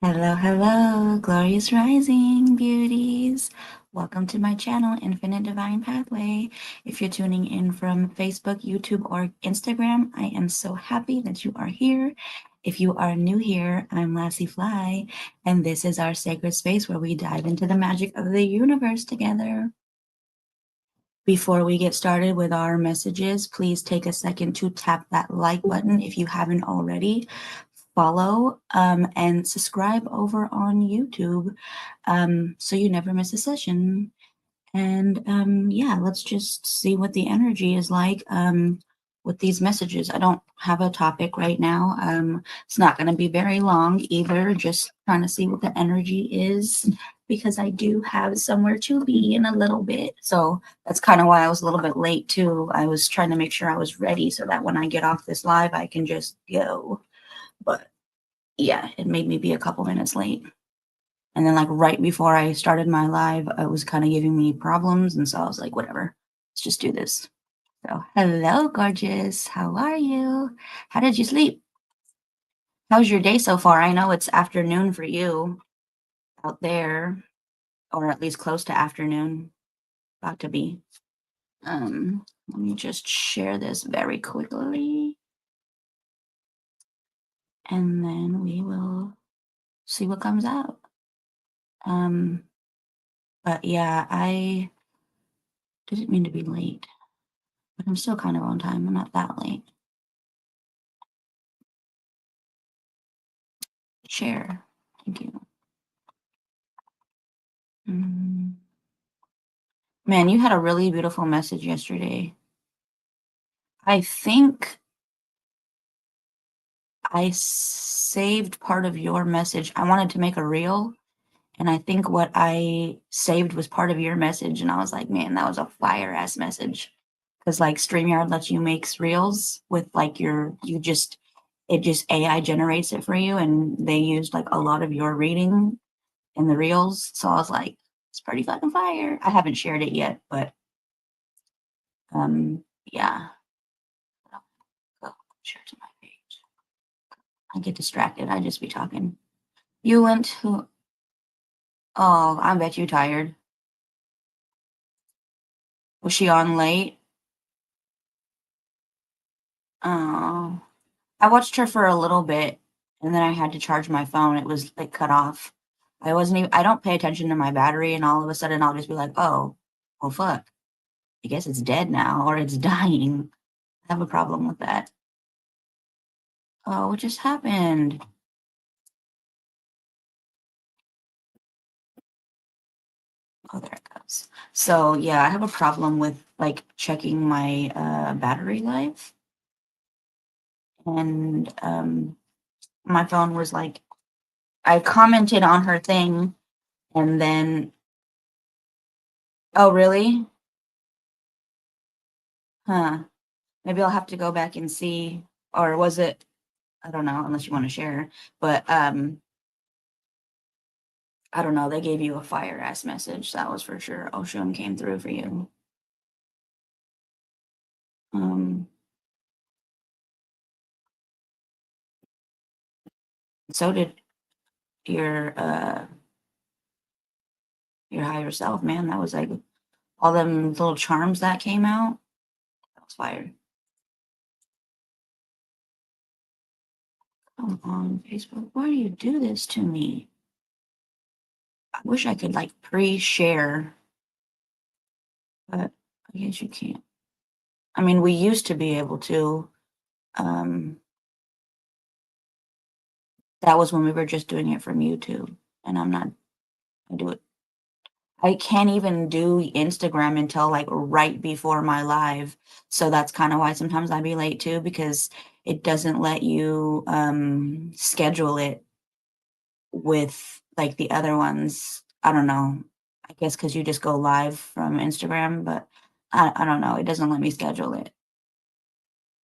Hello, hello, glorious rising beauties. Welcome to my channel, Infinite Divine Pathway. If you're tuning in from Facebook, YouTube, or Instagram, I am so happy that you are here. If you are new here, I'm Lassyfly, and this is our sacred space where we dive into the magic of the universe together. Before we get started with our messages, please take a second to tap that like button if you haven't already. Follow and subscribe over on YouTube so you never miss a session. And yeah, let's just see what the energy is like with these messages. I don't have a topic right now. It's not going to be very long either, just trying to see what the energy is because I do have somewhere to be in a little bit. So that's kind of why I was a little bit late too. I was trying to make sure I was ready so that when I get off this live, I can just go. But yeah, it made me be a couple minutes late. And then like right before I started my live, it was kind of giving me problems. And so I was like, whatever, let's just do this. So hello, gorgeous. How are you? How did you sleep? How's your day so far? I know it's afternoon for you out there, or at least close to afternoon, about to be. Let me just share this very quickly. And then we will see what comes out. But yeah, I didn't mean to be late, but I'm still kind of on time. I'm not that late. Share. Thank you. Man, you had a really beautiful message yesterday. I think I saved part of your message. I wanted to make a reel, and I think what I saved was part of your message. And I was like, man, that was a fire ass message. Because like StreamYard lets you make reels with like it just AI generates it for you. And they used like a lot of your reading in the reels. So I was like, it's pretty fucking fire. I haven't shared it yet, but yeah. Go share to my page. I get distracted. I just be talking. You went to oh, I bet you tired. Was she on late? Oh. I watched her for a little bit and then I had to charge my phone. It was like cut off. I don't pay attention to my battery and all of a sudden I'll just be like, oh, well fuck. I guess it's dead now or it's dying. I have a problem with that. Oh, what just happened? Oh, there it goes. So yeah, I have a problem with like checking my battery life. And my phone was like I commented on her thing and then oh really? Huh. Maybe I'll have to go back and see. Or was it I don't know, unless you want to share. But I don't know, they gave you a fire ass message, that was for sure. Ocean came through for you. Um so did your uh your higher self, man. That was like all them little charms that came out. That was fire. Come on, Facebook. Why do you do this to me? I wish I could like pre-share, but I guess you can't. I mean, we used to be able to. Um, that was when we were just doing it from YouTube, and I'm not. I do it. I can't even do Instagram until like right before my live, so that's kind of why sometimes I'd be late too because it doesn't let you schedule it with like the other ones. I don't know. I guess because you just go live from Instagram, but I don't know. It doesn't let me schedule it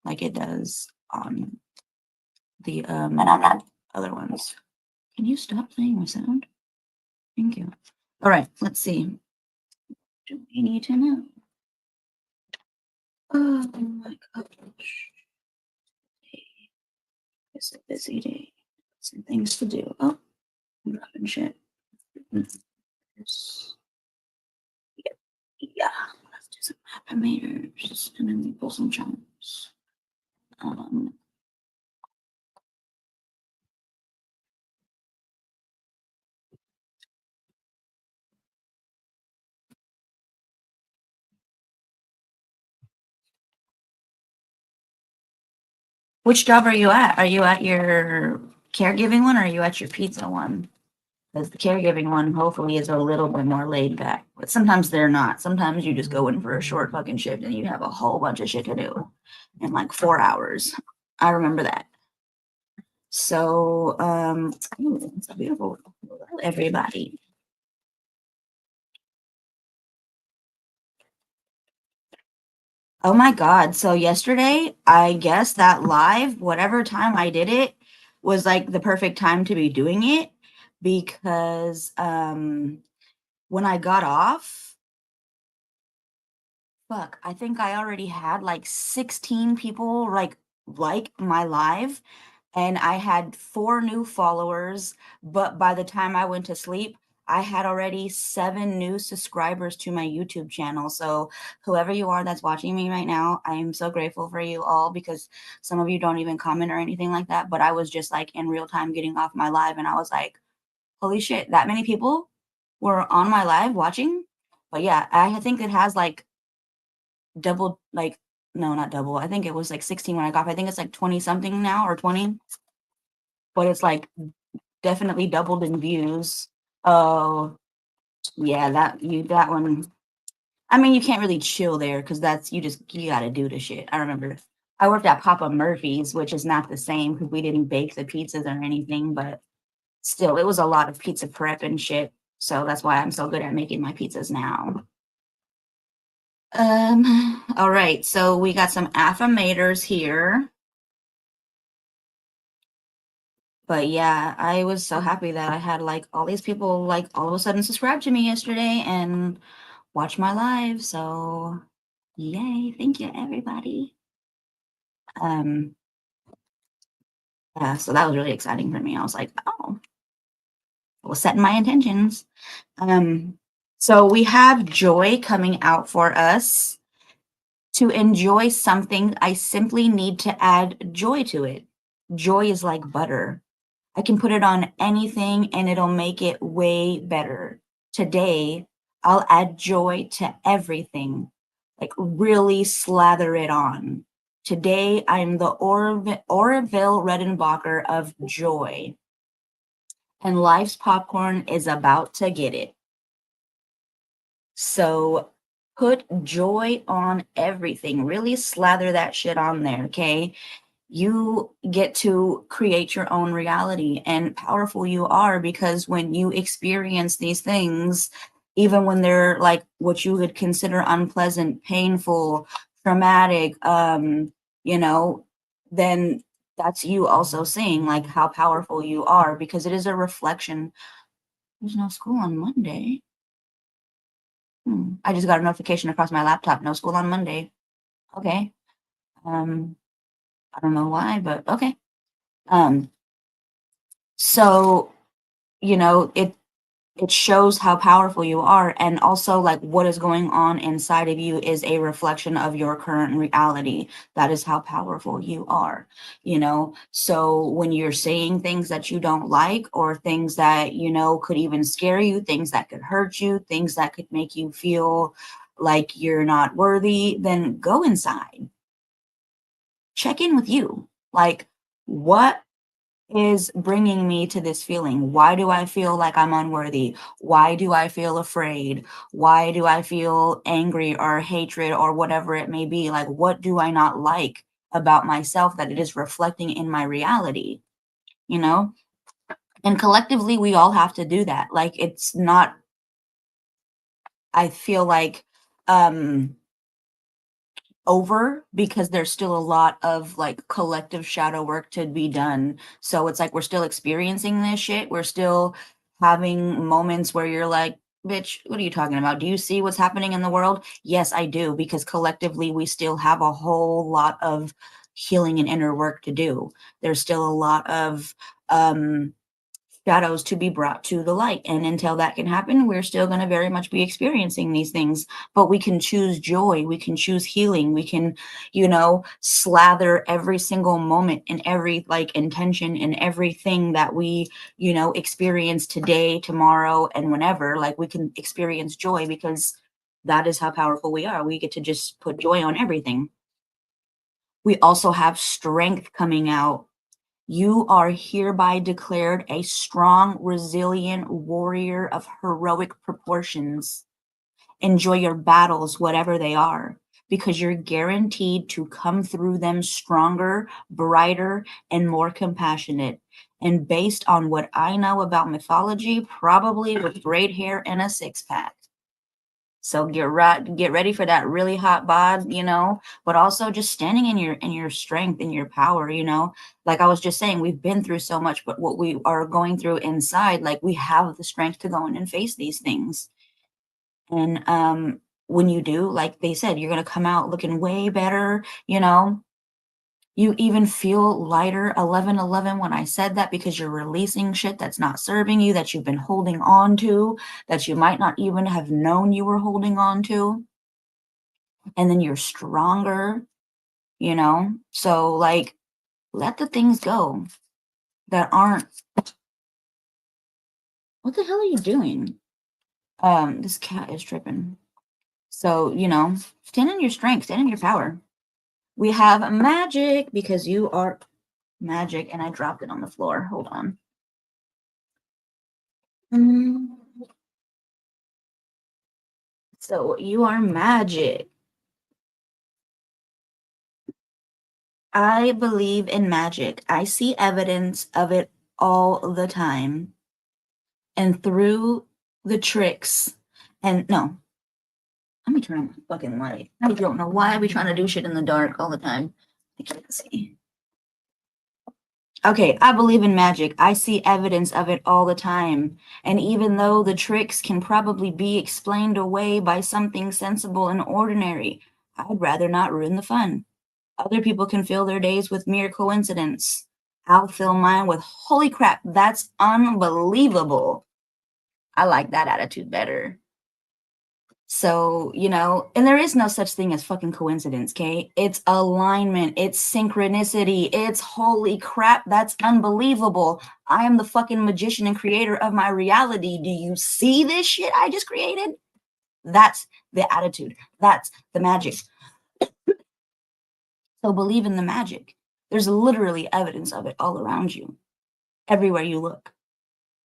like it does on the and I'm not other ones. Can you stop playing with sound? Thank you. All right, let's see. Do we need to know? Oh my gosh. It's a busy day. Some things to do. Oh, dropping shit. Yeah, let's do some affirmators and then we pull some chunks. Um, which job are you at? Are you at your caregiving one or are you at your pizza one? Because the caregiving one hopefully is a little bit more laid back, but sometimes they're not. Sometimes you just go in for a short fucking shift and you have a whole bunch of shit to do in like 4 hours. I remember that. So, it's a beautiful. Hello, everybody. Oh my God. So yesterday, I guess that live, whatever time I did it, was like the perfect time to be doing it because when I got off, fuck, I think I already had like 16 people like my live and I had 4 new followers, but by the time I went to sleep, I had already 7 new subscribers to my YouTube channel. So whoever you are that's watching me right now, I am so grateful for you all because some of you don't even comment or anything like that, but I was just like in real time getting off my live and I was like, holy shit, that many people were on my live watching. But yeah, I think it has like double, like, no, not double. I think it was like 16 when I got off. I think it's like 20 something now or 20, but it's like definitely doubled in views. Oh, yeah, that one. I mean, you can't really chill there because that's you gotta do the shit. I remember I worked at Papa Murphy's, which is not the same because we didn't bake the pizzas or anything, but still, it was a lot of pizza prep and shit. So that's why I'm so good at making my pizzas now. All right, so we got some affirmators here. But yeah, I was so happy that I had like all these people like all of a sudden subscribe to me yesterday and watch my live. So yay, thank you everybody. Um yeah, so that was really exciting for me. I was like, oh, I was setting my intentions. So we have joy coming out for us. To enjoy something, I simply need to add joy to it. Joy is like butter. I can put it on anything and it'll make it way better. Today, I'll add joy to everything, like really slather it on. Today, I'm the Orville Redenbacher of joy, and life's popcorn is about to get it. So put joy on everything. Really slather that shit on there, okay? You get to create your own reality and powerful you are because when you experience these things, even when they're like what you would consider unpleasant, painful, traumatic, you know, then that's you also seeing like how powerful you are because it is a reflection. There's no school on Monday. I just got a notification across my laptop. No school on Monday. Okay. Um, I don't know why, but okay. Um, so it shows how powerful you are, and also like what is going on inside of you is a reflection of your current reality. That is how powerful you are, so when you're saying things that you don't like or things that could even scare you, things that could hurt you, things that could make you feel like you're not worthy, then go inside, check in with you, like what is bringing me to this feeling? Why do I feel like I'm unworthy? Why do I feel afraid? Why do I feel angry or hatred or whatever it may be? Like, what do I not like about myself that it is reflecting in my reality? You know? And collectively, we all have to do that. Like, it's not, I feel like, over because there's still a lot of like collective shadow work to be done. So it's like we're still experiencing this shit. We're still having moments where you're like, bitch, what are you talking about? Do you see what's happening in the world? Yes, I do, because collectively we still have a whole lot of healing and inner work to do. There's still a lot of shadows to be brought to the light. And until that can happen, we're still going to very much be experiencing these things. But we can choose joy, we can choose healing, we can, slather every single moment and every like intention and everything that we, experience today, tomorrow, and whenever. Like, we can experience joy because that is how powerful we are. We get to just put joy on everything. We also have strength coming out. You are hereby declared a strong, resilient warrior of heroic proportions. Enjoy your battles, whatever they are, because you're guaranteed to come through them stronger, brighter, and more compassionate. And based on what I know about mythology, probably with great hair and a six-pack. So get ready for that really hot bod, but also just standing in your strength and your power, Like I was just saying, we've been through so much, but what we are going through inside, like, we have the strength to go in and face these things. And when you do, like they said, you're gonna come out looking way better, You even feel lighter, 1111, when I said that, because you're releasing shit that's not serving you, that you've been holding on to, that you might not even have known you were holding on to. And then you're stronger, So, like, let the things go that aren't. What the hell are you doing? This cat is tripping. So, stand in your strength, stand in your power. We have magic because you are magic, and I dropped it on the floor. Hold on. So you are magic. I believe in magic. I see evidence of it all the time. And through the tricks, and no, let me turn on my fucking light. I don't know why we trying to do shit in the dark all the time. I can't see. Okay, I believe in magic. I see evidence of it all the time. And even though the tricks can probably be explained away by something sensible and ordinary, I'd rather not ruin the fun. Other people can fill their days with mere coincidence. I'll fill mine with, holy crap, that's unbelievable. I like that attitude better. So, and there is no such thing as fucking coincidence, okay? It's alignment, it's synchronicity, it's holy crap, that's unbelievable. I am the fucking magician and creator of my reality. Do you see this shit I just created? That's the attitude. That's the magic. So believe in the magic. There's literally evidence of it all around you, everywhere you look.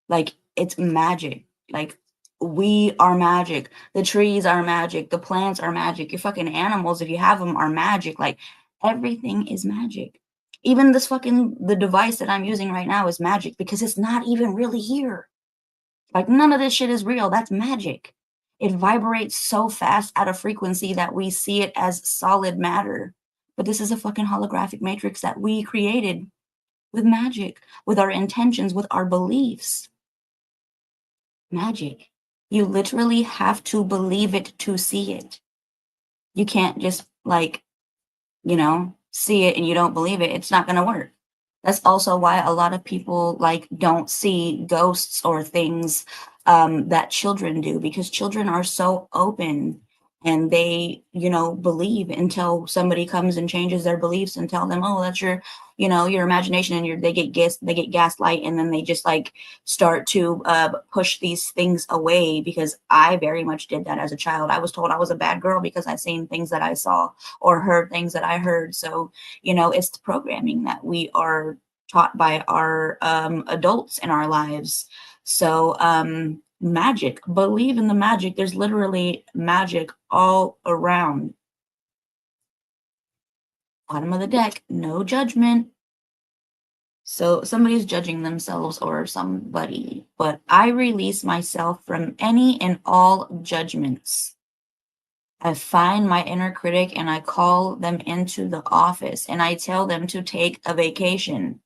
Like, it's magic. Like, we are magic. The trees are magic. The plants are magic. Your fucking animals, if you have them, are magic. Like, everything is magic. Even the device that I'm using right now is magic because it's not even really here. Like, none of this shit is real. That's magic. It vibrates so fast at a frequency that we see it as solid matter. But this is a fucking holographic matrix that we created with magic, with our intentions, with our beliefs. Magic. You literally have to believe it to see it. You can't just see it and you don't believe it. It's not going to work. That's also why a lot of people don't see ghosts or things that children do, because children are so open and they, believe until somebody comes and changes their beliefs and tell them, oh, that's your imagination, and they get gaslight, and then they just start to push these things away. Because I very much did that as a child. I was told I was a bad girl because I seen things that I saw or heard things that I heard. So, it's the programming that we are taught by our adults in our lives. So, magic, believe in the magic. There's literally magic all around. Bottom of the deck, no judgment. So somebody's judging themselves or somebody, but I release myself from any and all judgments. I find my inner critic and I call them into the office and I tell them to take a vacation.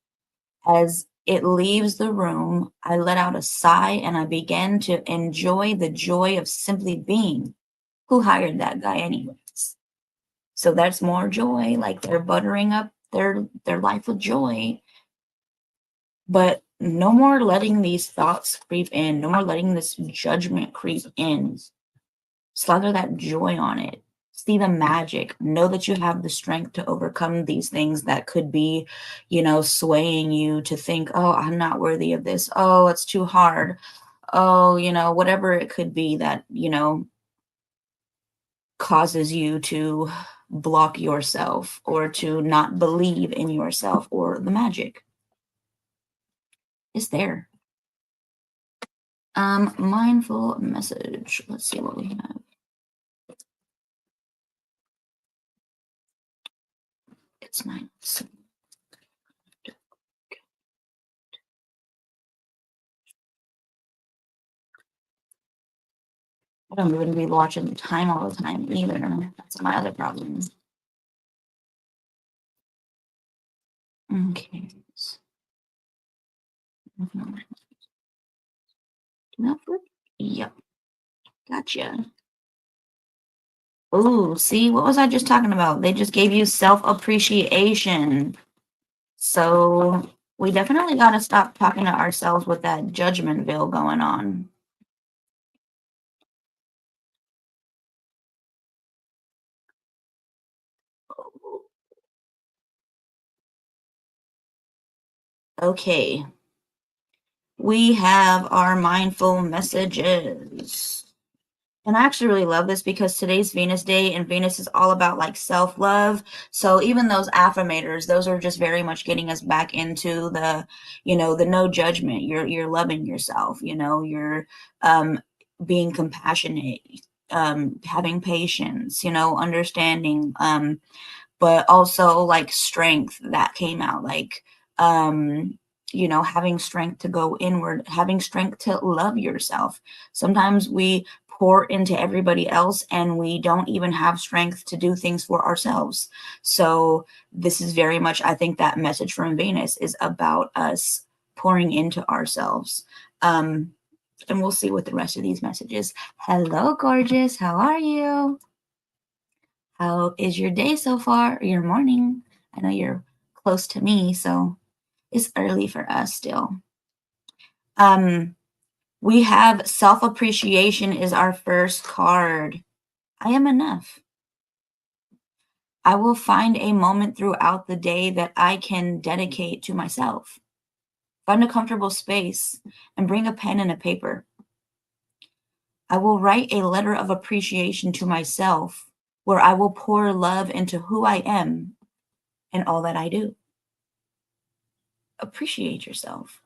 As it leaves the room, I let out a sigh and I begin to enjoy the joy of simply being. Who hired that guy anyways? So that's more joy, like they're buttering up their life with joy. But No more letting these thoughts creep in. No more letting this judgment creep in. Slather that joy on it. See the magic. Know that you have the strength to overcome these things that could be, swaying you to think, oh, I'm not worthy of this. Oh, it's too hard. Oh, whatever it could be that, causes you to block yourself or to not believe in yourself or the magic is there. Mindful message. Let's see what we have. It's 9. I don't even be watching the time all the time either. That's my other problem. Okay. Network? Yep. Gotcha. Ooh, see, what was I just talking about? They just gave you self-appreciation. So we definitely got to stop talking to ourselves with that judgment veil going on. Okay. We have our mindful messages. And I actually really love this because today's Venus day and Venus is all about like self-love. So even those affirmators, those are just very much getting us back into the no judgment. You're loving yourself, you're being compassionate, having patience, understanding, but also like strength that came out like having strength to go inward, having strength to love yourself. Sometimes we pour into everybody else and we don't even have strength to do things for ourselves. So this is very much, I think, that message from Venus is about us pouring into ourselves. And we'll see what the rest of these messages. Hello, gorgeous. How are you? How is your day so far, or your morning? I know you're close to me, so it's early for us still. We have self-appreciation is our first card. I am enough. I will find a moment throughout the day that I can dedicate to myself. Find a comfortable space and bring a pen and a paper. I will write a letter of appreciation to myself where I will pour love into who I am and all that I do. Appreciate yourself.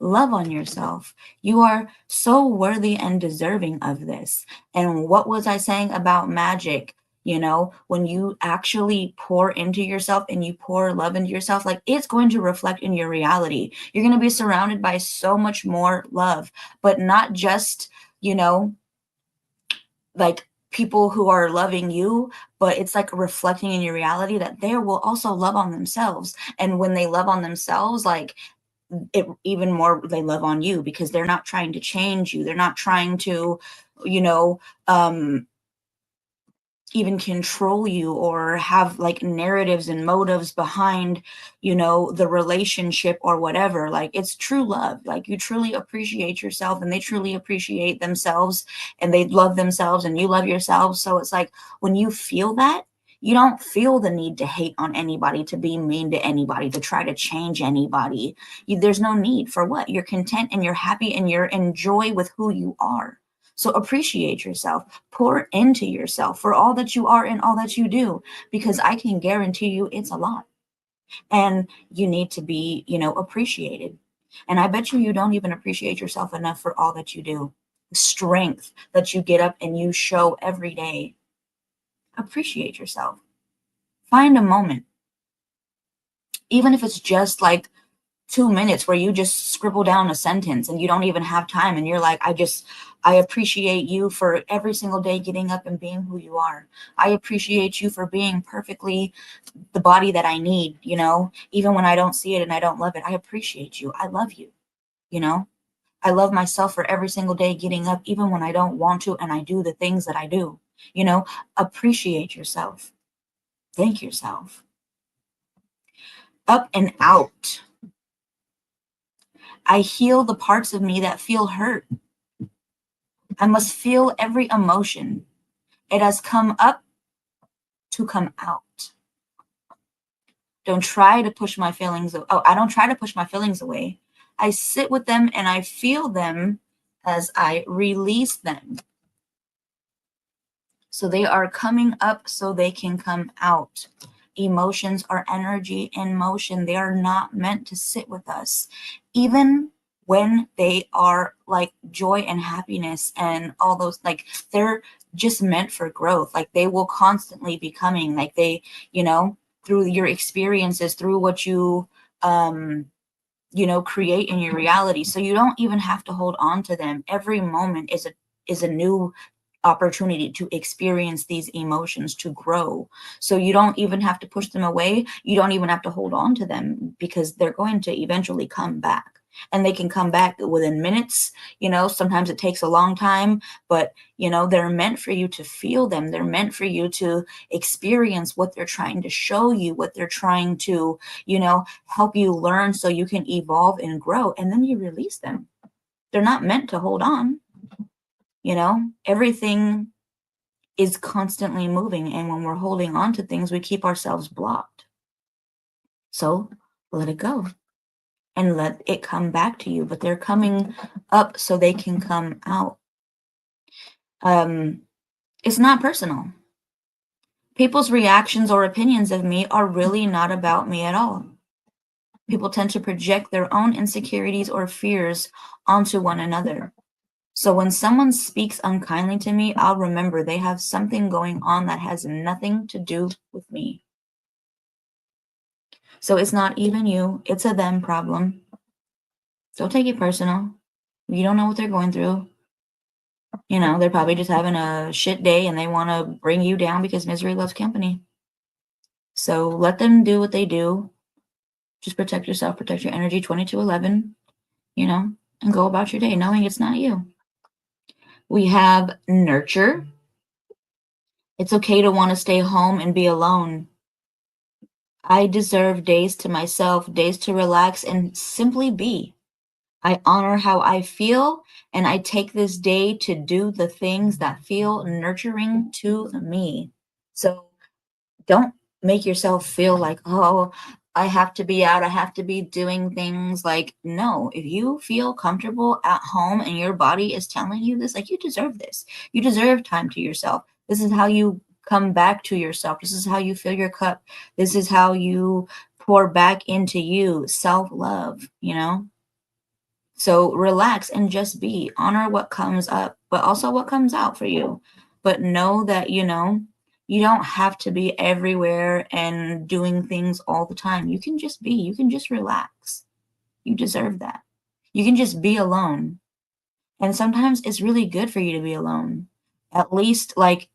Love on yourself. You are so worthy and deserving of this. And what was I saying about magic? When you actually pour into yourself and you pour love into yourself, like it's going to reflect in your reality. You're going to be surrounded by so much more love, but not just, like people who are loving you, but it's like reflecting in your reality that they will also love on themselves. And when they love on themselves, like it even more they love on you because they're not trying to change you. They're not trying to, you know, even control you or have like narratives and motives behind, the relationship or whatever. Like it's true love. Like you truly appreciate yourself and they truly appreciate themselves and they love themselves and you love yourself. So it's like when you feel that, you don't feel the need to hate on anybody, to be mean to anybody, to try to change anybody. There's no need for what. You're content and you're happy and you're in joy with who you are. So appreciate yourself, pour into yourself for all that you are and all that you do, because I can guarantee you it's a lot. And you need to be, appreciated. And I bet you don't even appreciate yourself enough for all that you do. The strength that you get up and you show every day. Appreciate yourself. Find a moment, even if it's just like 2 minutes where you just scribble down a sentence and you don't even have time and you're like, I appreciate you for every single day getting up and being who you are. I appreciate you for being perfectly the body that I need, even when I don't see it and I don't love it. I appreciate you. I love you, you know. I love myself for every single day getting up, even when I don't want to, and I do the things that I do, appreciate yourself. Thank yourself. Up and out. I heal the parts of me that feel hurt. I must feel every emotion. It has come up to come out. Don't try to push my feelings. I don't try to push my feelings away. I sit with them and I feel them as I release them. So they are coming up so they can come out. Emotions are energy in motion. They are not meant to sit with us. Even when they are like joy and happiness and all those, like they're just meant for growth. Like they will constantly be coming. Like they, through your experiences, through what you create in your reality. So you don't even have to hold on to them. Every moment is a new opportunity to experience these emotions, to grow. So you don't even have to push them away. You don't even have to hold on to them, because they're going to eventually come back. And they can come back within minutes. Sometimes it takes a long time, but they're meant for you to feel them. They're meant for you to experience what they're trying to show you, what they're trying to help you learn, so you can evolve and grow, and then you release them. They're not meant to hold on. Everything is constantly moving, and when we're holding on to things, we keep ourselves blocked. So let it go and let it come back to you. But they're coming up so they can come out. It's not personal. People's reactions or opinions of me are really not about me at all. People tend to project their own insecurities or fears onto one another. So when someone speaks unkindly to me, I'll remember they have something going on that has nothing to do with me. So it's not even you, it's a them problem. Don't take it personal. You don't know what they're going through. They're probably just having a shit day and they want to bring you down, because misery loves company. So let them do what they do. Just protect yourself, protect your energy, 2211, and go about your day knowing it's not you. We have nurture. It's okay to want to stay home and be alone. I deserve days to myself, days to relax and simply be. I honor how I feel, and I take this day to do the things that feel nurturing to me. So don't make yourself feel like, oh, I have to be out, I have to be doing things. Like, no, if you feel comfortable at home and your body is telling you this, like, you deserve this. You deserve time to yourself. This is how you come back to yourself. This is how you fill your cup. This is how you pour back into you. Self-love. So relax and just be. Honor what comes up, but also what comes out for you. But know that, you don't have to be everywhere and doing things all the time. You can just be. You can just relax. You deserve that. You can just be alone. And sometimes it's really good for you to be alone. At least, like,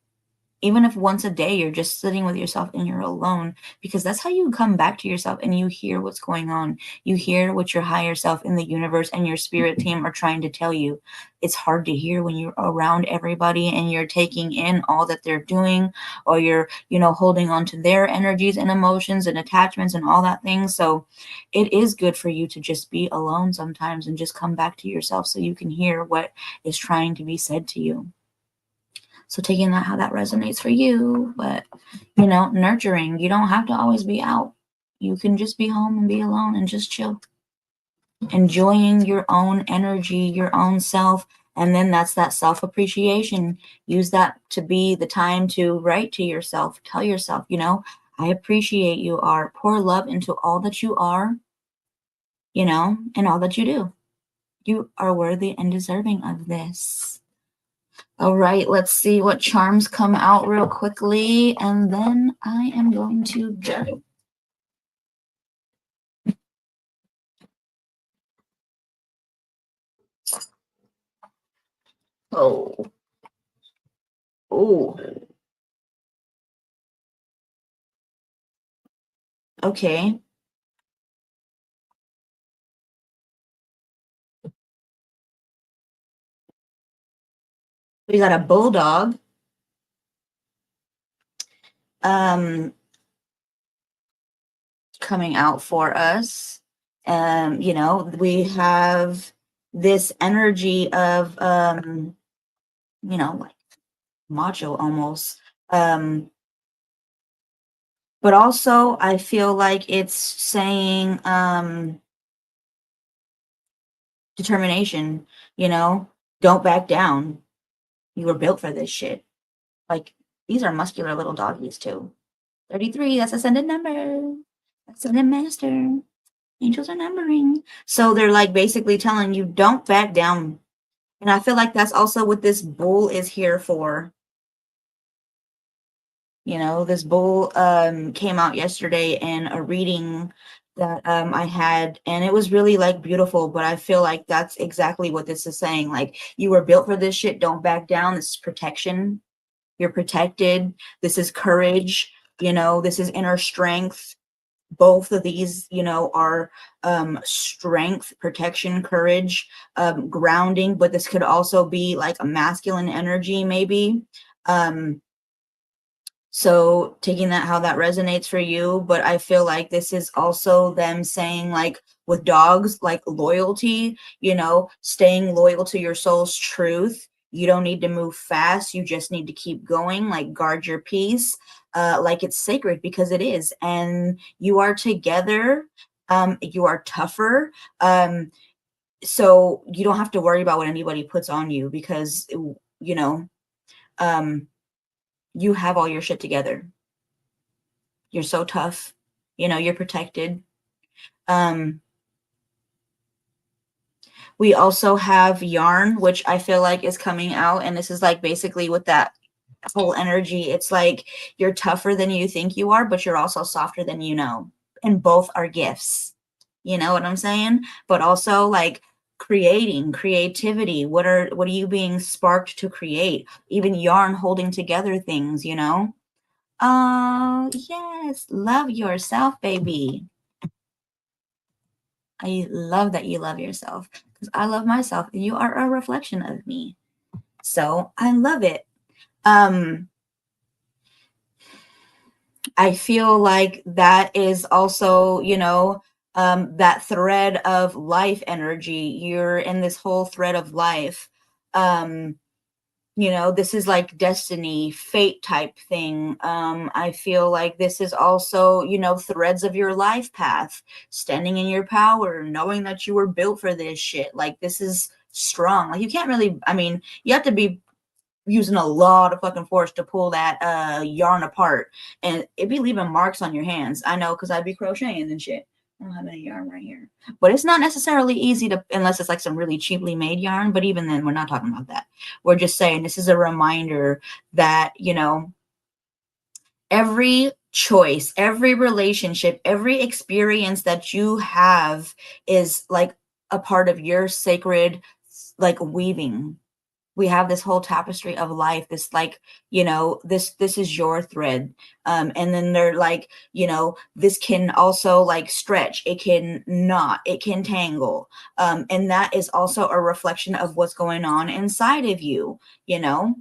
even if once a day you're just sitting with yourself and you're alone, because that's how you come back to yourself and you hear what's going on. You hear what your higher self in the universe and your spirit team are trying to tell you. It's hard to hear when you're around everybody and you're taking in all that they're doing, or you're, holding on to their energies and emotions and attachments and all that thing. So it is good for you to just be alone sometimes and just come back to yourself so you can hear what is trying to be said to you. So taking that, how that resonates for you. But, nurturing, you don't have to always be out. You can just be home and be alone and just chill. Enjoying your own energy, your own self. And then that's that self-appreciation. Use that to be the time to write to yourself. Tell yourself, I appreciate you, are. Pour love into all that you are, and all that you do. You are worthy and deserving of this. All right, let's see what charms come out real quickly, and then I am going to judge. Oh. Oh. Okay. We got a bulldog. Um, coming out for us. You know, we have this energy of you know, like macho almost. But also I feel like it's saying determination, you know, don't back down. You were built for this shit. Like, these are muscular little doggies too. 33, that's ascended number. Ascended master. Angels are numbering. So they're like basically telling you don't back down. And I feel like that's also what this bull is here for. You know, this bull came out yesterday in a reading that I had, and it was really like beautiful. But I feel like that's exactly what this is saying. Like, you were built for this shit. Don't back down. This is protection. You're protected. This is courage. You know, this is inner strength. Both of these, you know, are strength, protection, courage, grounding. But this could also be like a masculine energy, maybe. So taking that, how that resonates for you. But I feel like this is also them saying, like, with dogs, like loyalty, you know, staying loyal to your soul's truth. You don't need to move fast. You just need to keep going, like guard your peace, like it's sacred, because it is. And you are together. You are tougher. So you don't have to worry about what anybody puts on you, because, you know, um, you have all your shit together. You're so tough. You know, you're protected. Um, we also have yarn, which I feel like is coming out. And this is like basically with that whole energy. It's like you're tougher than you think you are, but you're also softer than you know. And both are gifts. You know what I'm saying? But also like creativity. What are you being sparked to create? Even yarn holding together things, you know? Oh, yes. Love yourself, baby. I love that you love yourself, because I love myself. You are a reflection of me. So I love it. Um, I feel like that is also, you know, that thread of life energy. You're in this whole thread of life. Um, you know, this is like destiny, fate type thing. I feel like this is also, you know, threads of your life path, standing in your power, knowing that you were built for this shit. Like, this is strong. Like, you can't really, I mean, you have to be using a lot of fucking force to pull that yarn apart, and it'd be leaving marks on your hands. I know, because I'd be crocheting and shit. I don't have any yarn right here, but it's not necessarily easy to, unless it's like some really cheaply made yarn. But even then, we're not talking about that. We're just saying this is a reminder that, you know, every choice, every relationship, every experience that you have is like a part of your sacred, like, weaving. We have this whole tapestry of life, this, like, you know, this is your thread. And then they're like, you know, this can also like stretch, it can knot, it can tangle. And that is also a reflection of what's going on inside of you, you know.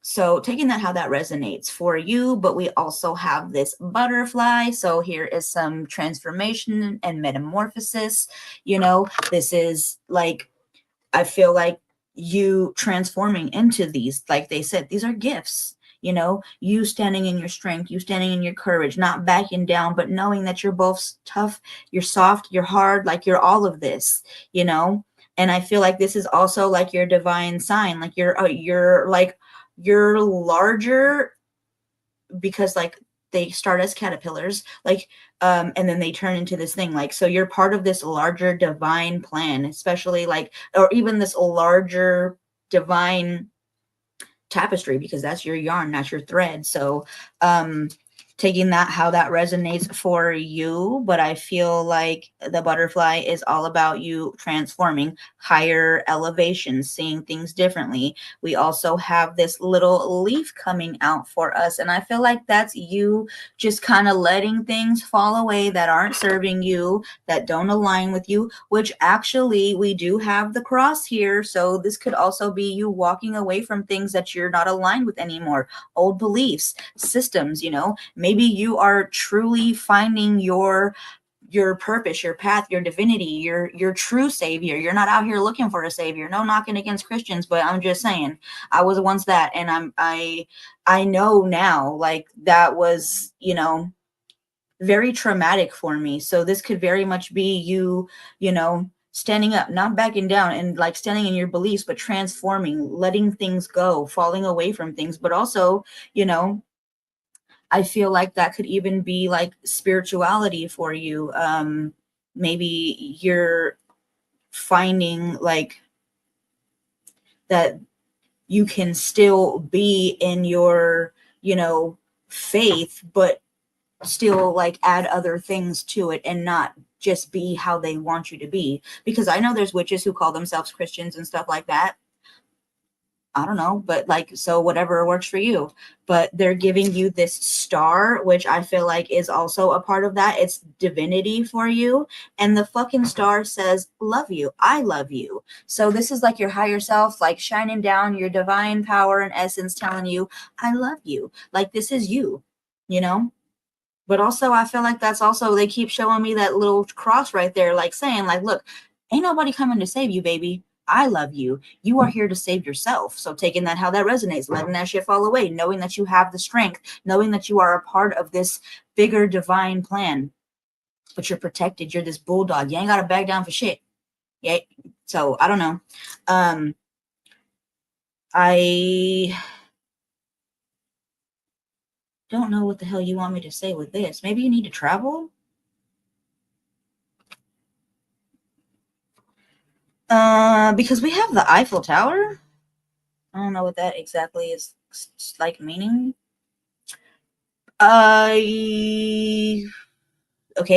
So taking that, how that resonates for you. But we also have this butterfly. So here is some transformation and metamorphosis. You know, this is like, I feel like you transforming into these, like they said, these are gifts. You know, you standing in your strength, you standing in your courage, not backing down, but knowing that you're both tough, you're soft, you're hard, like you're all of this, you know. And I feel like this is also like your divine sign, like you're like, you're larger, because like they start as caterpillars, like, and then they turn into this thing, like, so you're part of this larger divine plan, especially like, or even this larger divine tapestry, because that's your yarn, that's your thread. So taking that, how that resonates for you. But I feel like the butterfly is all about you transforming, higher elevations, seeing things differently. We also have this little leaf coming out for us, and I feel like that's you just kind of letting things fall away that aren't serving you, that don't align with you, which actually we do have the cross here. So this could also be you walking away from things that you're not aligned with anymore, old beliefs, systems, you know. Maybe you are truly finding your purpose, your path, your divinity, your true savior. You're not out here looking for a savior. No knocking against Christians, but I'm just saying, I was once that, and I know now, like, that was, very traumatic for me. So this could very much be you, standing up, not backing down, and like standing in your beliefs, but transforming, letting things go, falling away from things. But also, I feel like that could even be like spirituality for you. Maybe you're finding like that you can still be in your, faith, but still like add other things to it and not just be how they want you to be. Because I know there's witches who call themselves Christians and stuff like that. I don't know, but like, so whatever works for you. But they're giving you this star, which I feel like is also a part of that. It's divinity for you. And the fucking star says, love you. I love you. So this is like your higher self, like shining down your divine power and essence, telling you, I love you. Like, this is you, you know? But also, I feel like that's also, they keep showing me that little cross right there, like saying, like, look, ain't nobody coming to save you, baby. I love you. You are here to save yourself. So taking that, how that resonates, letting that shit fall away, knowing that you have the strength, knowing that you are a part of this bigger divine plan, but you're protected. You're this bulldog. You ain't got to back down for shit. Yeah. So I don't know. I don't know what the hell you want me to say with this. Maybe you need to travel. Because we have the Eiffel Tower. I don't know what that exactly is like meaning. Okay,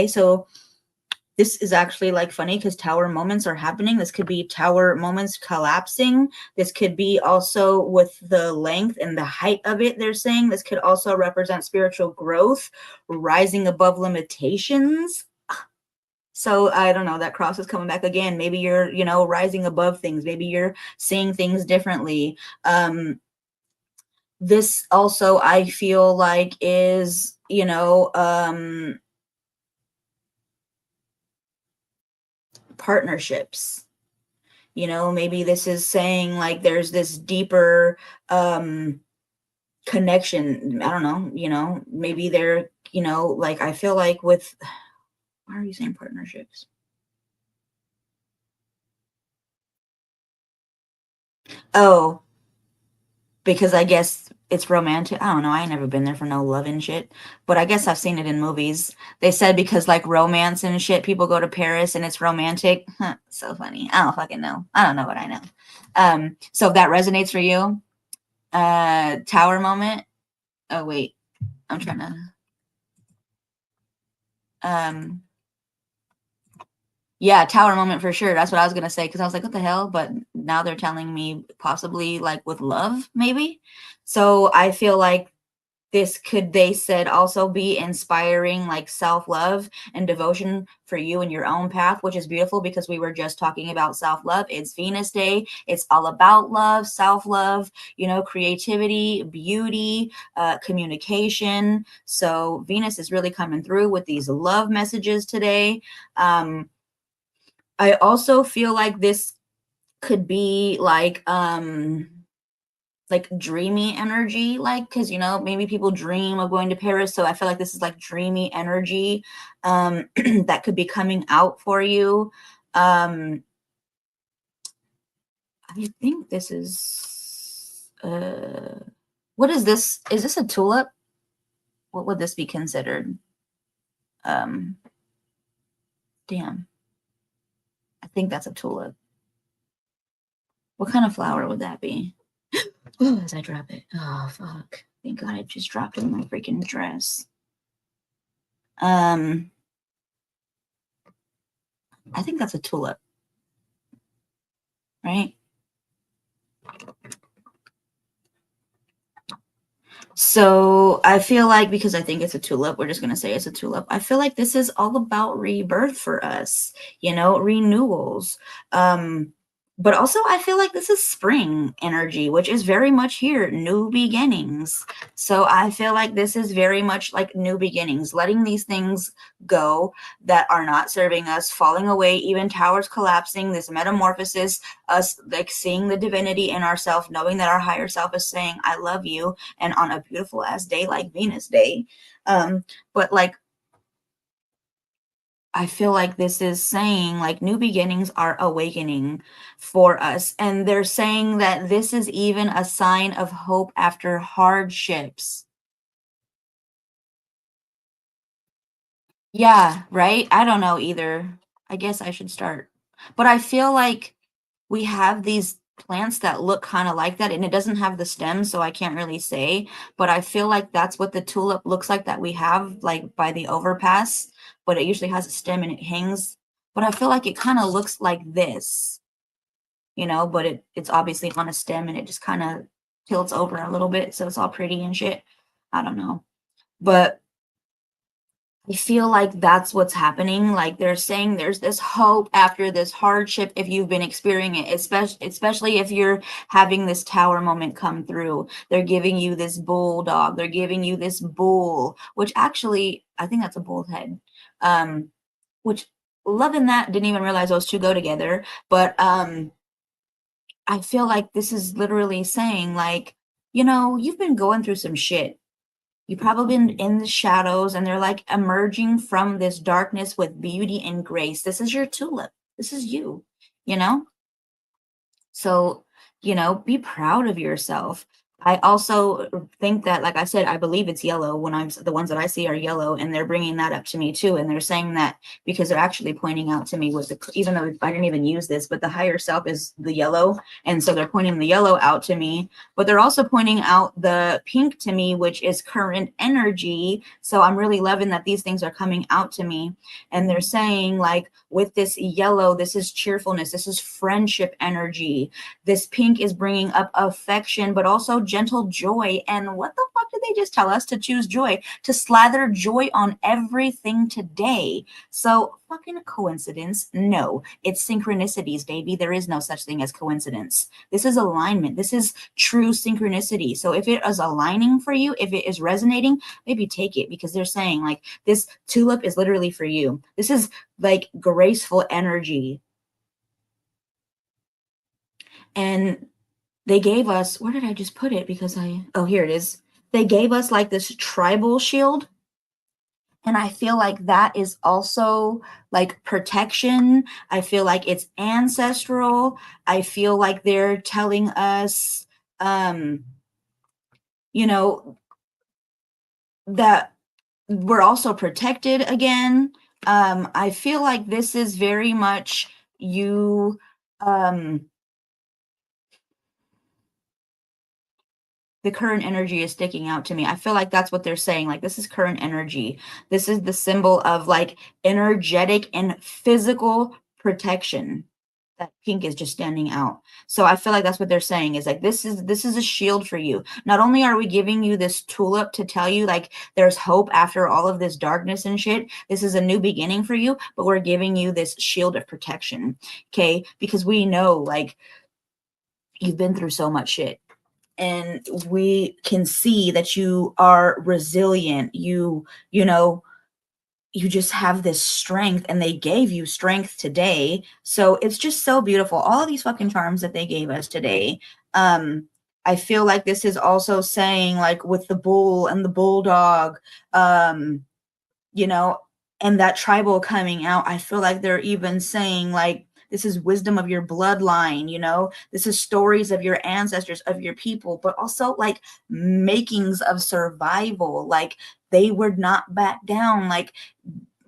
so this is actually like funny because tower moments are happening. This could be tower moments collapsing. This could be also with the length and the height of it. They're saying this could also represent spiritual growth, rising above limitations. So I don't know, that cross is coming back again. Maybe you're, rising above things. Maybe you're seeing things differently. This also, I feel like, is, partnerships. Maybe this is saying like there's this deeper connection. I don't know, maybe they're, like, I feel like with, why are you saying partnerships? Oh, because I guess it's romantic. I don't know. I ain't never been there for no love and shit, but I guess I've seen it in movies. They said because like romance and shit, people go to Paris and it's romantic. Huh, so funny. I don't fucking know. I don't know what I know. So if that resonates for you, tower moment. Oh wait, I'm trying to. Yeah, tower moment for sure. That's what I was gonna say because I was like, what the hell? But now they're telling me possibly like with love, maybe. So I feel like this could, they said, also be inspiring like self-love and devotion for you and your own path, which is beautiful because we were just talking about self-love. It's Venus Day. It's all about love, self-love, creativity, beauty, communication. So Venus is really coming through with these love messages today. I also feel like this could be like dreamy energy, like, because maybe people dream of going to Paris, so I feel like this is like dreamy energy that could be coming out for you. I think this is what is this? Is this a tulip? What would this be considered? Damn, I think that's a tulip. What kind of flower would that be? Oh, as I drop it. Oh, fuck. Thank God I just dropped it in my freaking dress. I think that's a tulip. Right? So I feel like, because I think it's a tulip, we're just going to say it's a tulip. I feel like this is all about rebirth for us, renewals. But also, I feel like this is spring energy, which is very much here, new beginnings. So I feel like this is very much like new beginnings, letting these things go that are not serving us, falling away, even towers collapsing, this metamorphosis, us like seeing the divinity in ourselves, knowing that our higher self is saying, I love you, and on a beautiful ass day like Venus Day. But like I feel like this is saying like new beginnings are awakening for us. And they're saying that this is even a sign of hope after hardships. Yeah, right? I don't know either. I guess I should start. But I feel like we have these plants that look kind of like that, and it doesn't have the stems, so I can't really say. But I feel like that's what the tulip looks like that we have, like by the overpass. But it usually has a stem and it hangs. But I feel like it kind of looks like this, but it's obviously on a stem and it just kind of tilts over a little bit, so it's all pretty and shit. I don't know. But I feel like that's what's happening. Like they're saying there's this hope after this hardship if you've been experiencing it, especially if you're having this tower moment come through. They're giving you this bulldog. They're giving you this bull, which actually I think that's a bull head. Which loving that, didn't even realize those two go together. But I feel like this is literally saying like, you've been going through some shit. You've probably been in the shadows and they're like emerging from this darkness with beauty and grace. This is your tulip. This is you, you know? So, be proud of yourself. I also think that, like I said, I believe it's yellow when the ones that I see are yellow, and they're bringing that up to me too. And they're saying that because they're actually pointing out to me even though I didn't even use this, but the higher self is the yellow. And so they're pointing the yellow out to me, but they're also pointing out the pink to me, which is current energy. So I'm really loving that these things are coming out to me. And they're saying, like, with this yellow, this is cheerfulness, this is friendship energy. This pink is bringing up affection, but also gentle joy. And what the fuck did they just tell us? To choose joy, to slather joy on everything today. So, fucking coincidence? No, it's synchronicities, baby. There is no such thing as coincidence. This is alignment. This is true synchronicity. So, if it is aligning for you, if it is resonating, maybe take it, because they're saying, like, this tulip is literally for you. This is like graceful energy. And they gave us, where did I just put it? Oh, here it is. They gave us like this tribal shield. And I feel like that is also like protection. I feel like it's ancestral. I feel like they're telling us, um, you know, that we're also protected again. I feel like this is very much you, um, the current energy is sticking out to me. I feel like that's what they're saying. Like, this is current energy. This is the symbol of like energetic and physical protection. That pink is just standing out. So I feel like that's what they're saying, is like this is a shield for you. Not only are we giving you this tulip to tell you like there's hope after all of this darkness and shit. This is a new beginning for you, but we're giving you this shield of protection. Okay? Because we know like you've been through so much shit, and we can see that you are resilient. You just have this strength, and they gave you strength today. So it's just so beautiful, all of these fucking charms that they gave us today. I feel like this is also saying, like, with the bull and the bulldog, you know, and that tribal coming out, I feel like they're even saying, like, this is wisdom of your bloodline, this is stories of your ancestors, of your people, but also like makings of survival. Like, they would not back down. Like,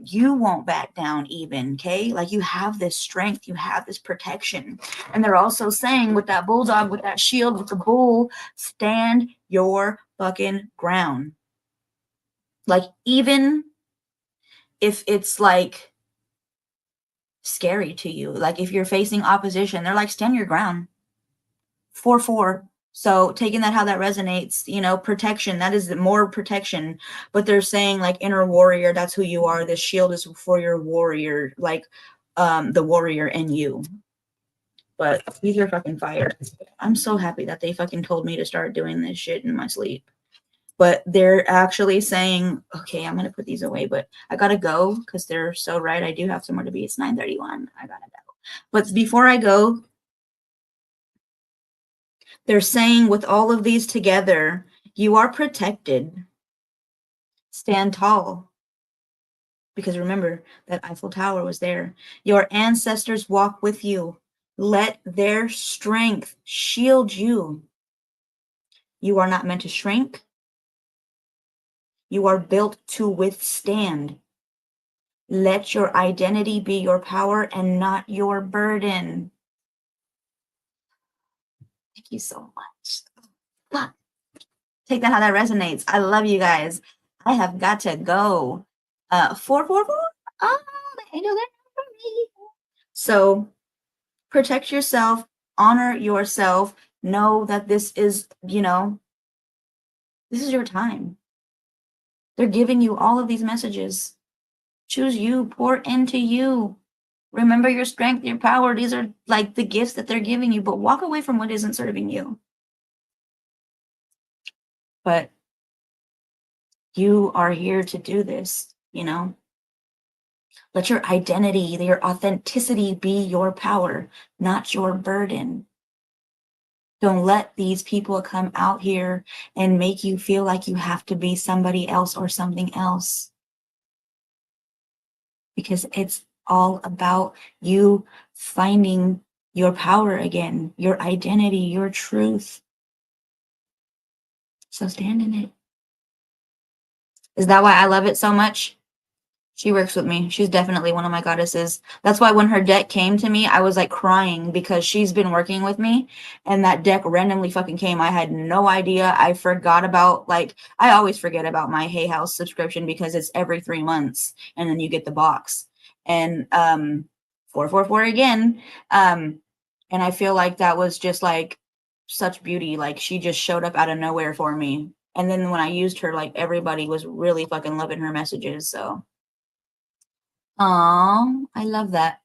you won't back down even. Okay, like, you have this strength, you have this protection. And they're also saying, with that bulldog, with that shield, with the bull, stand your fucking ground. Like, even if it's like scary to you, like if you're facing opposition, they're like, stand your ground. 4-4. So taking that, how that resonates, protection, that is more protection. But they're saying, like, inner warrior, that's who you are. This shield is for your warrior, like, the warrior in you. But these are fucking fire. I'm so happy that they fucking told me to start doing this shit in my sleep. But they're actually saying, okay, I'm gonna put these away, but I gotta go because they're so right. I do have somewhere to be. It's 9:31. I gotta go. But before I go, they're saying with all of these together, you are protected. Stand tall. Because remember that Eiffel Tower was there. Your ancestors walk with you. Let their strength shield you. You are not meant to shrink. You are built to withstand. Let your identity be your power and not your burden. Thank you so much. Fuck. Take that how that resonates. I love you guys. I have got to go. 444. Oh, the angels are for me. So protect yourself, honor yourself, know that this is, this is your time. They're giving you all of these messages. Choose you, pour into you. Remember your strength, your power. These are like the gifts that they're giving you, but walk away from what isn't serving you. But you are here to do this, Let your identity, your authenticity be your power, not your burden. Don't let these people come out here and make you feel like you have to be somebody else or something else. Because it's all about you finding your power again, your identity, your truth. So stand in it. Is that why I love it so much? She works with me. She's definitely one of my goddesses. That's why when her deck came to me, I was like crying because she's been working with me and that deck randomly fucking came. I had no idea. I forgot about, like, I always forget about my Hay House subscription because it's every 3 months and then you get the box. And 444 again. And I feel like that was just like such beauty. Like she just showed up out of nowhere for me. And then when I used her, like everybody was really fucking loving her messages. So I love that.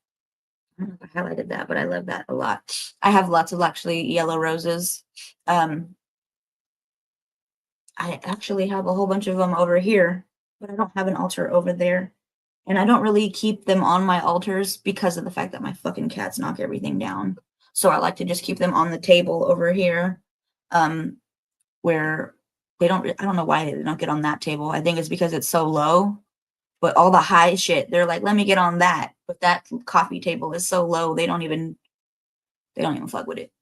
I don't know if I highlighted that, but I love that a lot. I have lots of actually yellow roses. I actually have a whole bunch of them over here, but I don't have an altar over there. And I don't really keep them on my altars because of the fact that my fucking cats knock everything down. So I like to just keep them on the table over here, where I don't know why they don't get on that table. I think it's because it's so low. But all the high shit, they're like, let me get on that. But that coffee table is so low, they don't even fuck with it.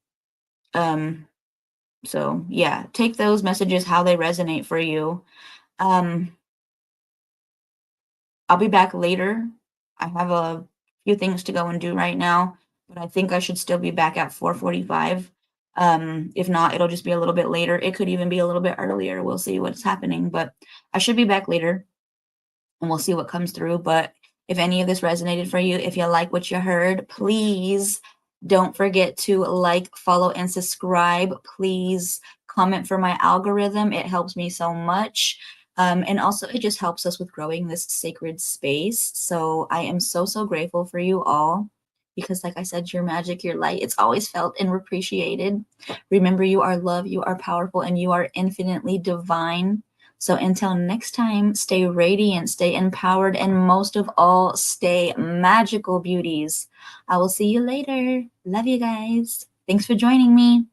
So yeah, take those messages how they resonate for you. I'll be back later. I have a few things to go and do right now, but I think I should still be back at 4:45. If not, it'll just be a little bit later. It could even be a little bit earlier. We'll see what's happening, but I should be back later. And we'll see what comes through. But if any of this resonated for you, if you like what you heard, please don't forget to like, follow, and subscribe. Please comment for my algorithm. It helps me so much. And also, it just helps us with growing this sacred space. So I am so, so grateful for you all because, like I said, your magic, your light, it's always felt and appreciated. Remember, you are love, you are powerful, and you are infinitely divine. So until next time, stay radiant, stay empowered, and most of all, stay magical, beauties. I will see you later. Love you guys. Thanks for joining me.